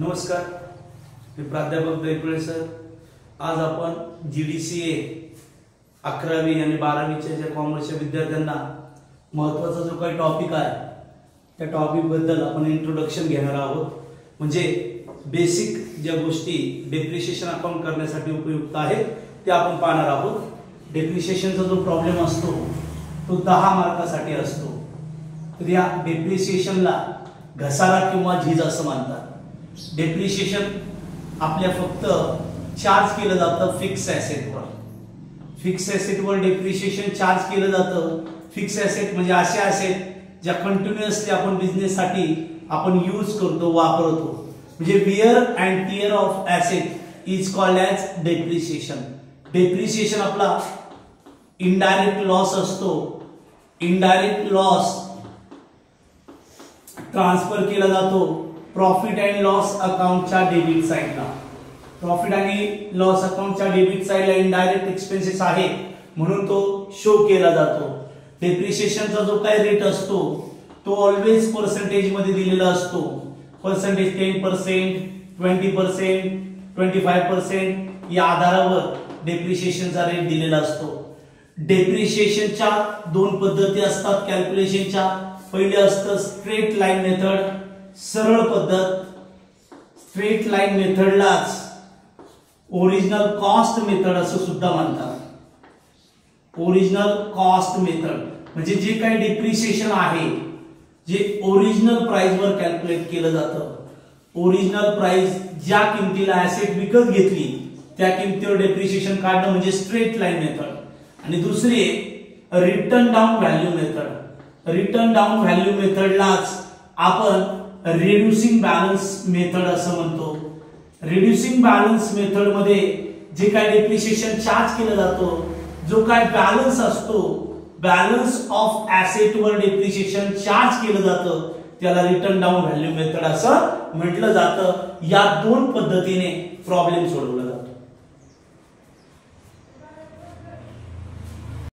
नमस्कार, मी प्राध्यापक दैकुळे सर। आज आपण GDCA 11वी आणि 12वीच्या ज्या कॉमर्सच्या विद्यार्थ्यांना महत्त्वाचा जो काही टॉपिक आहे त्या टॉपिक बद्दल आपण इंट्रोडक्शन घेणार आहोत। म्हणजे बेसिक ज्या गोष्टी डेप्रिसिएशन अकाउंट करण्यासाठी उपयुक्त आहेत ते आपण पाहणार आहोत। डेप्रिसिएशनचा जो प्रॉब्लेम असतो तो 10 मार्कासाठी असतो। तर या डेप्रिसिएशनला घसारा किंवा झीज असं म्हणतात। डेप्रिसिएशन आपल्या फक्त चार्ज केलं जातं फिक्स ॲसेटवर। फिक्स ॲसेटवर डेप्रिसिएशन चार्ज केलं जातं। फिक्स ॲसेट म्हणजे असे ॲसेट ज्या कंटिन्युअसली आपण बिझनेससाठी आपण यूज करतो, वापरतो। म्हणजे wear and tear of asset is called as depreciation. Depreciation आपला इनडायरेक्ट लॉस असतो। इनडायरेक्ट लॉस ट्रान्सफर केला जातो प्रॉफिट अँड लॉस अकाउंटच्या डेबिट साइडला। प्रॉफिट आणि लॉस अकाउंटच्या डेबिट साइडला इनडायरेक्ट एक्सपेन्सेस आहे म्हणून तो शो केला जातो। डेप्रिसिएशनचा जो काही रेट असतो तो ऑलवेज पर्सेंटेज मध्ये दिलेला असतो। पर्सेंटेज 10%, 20%, 25% या आधारावर डेप्रिसिएशनचा रेट दिलेला असतो। डेप्रिसिएशनच्या दोन पद्धती असतात कॅल्क्युलेशनच्या। पहिले असतं स्ट्रेट लाईन मेथड, सरळ पद्धत। स्ट्रेट लाईन मेथडलाच ओरिजिनल कॉस्ट मेथड असं सुद्धा म्हणतात। ओरिजिनल कॉस्ट मेथड म्हणजे जे काही डेप्रिसिएशन आहे जे ओरिजिनल प्राइस वर कॅल्क्युलेट केलं जातं। ओरिजिनल प्राइस ज्या किमतीला ऍसेट विकत घेतली त्या किमतीवर डेप्रिसिएशन काढणं म्हणजे स्ट्रेट लाईन मेथड। आणि दुसरी written down value method. Written down value मेथडलाच आपण रिड्युसिंग बॅलन्स मेथड असं म्हणतो। रिड्युसिंग बॅलन्स मेथड मध्ये जे काय डेप्रिसिएशन चार्ज केलं जातो, जो काय बॅलन्स असतो, बॅलन्स ऑफ ॲसेट वर डेप्रिसिएशन चार्ज केलं जातं त्याला रिटर्न डाउन व्हॅल्यू मेथड असं म्हटलं जातं। या दोन पद्धतीने प्रॉब्लेम सोडवला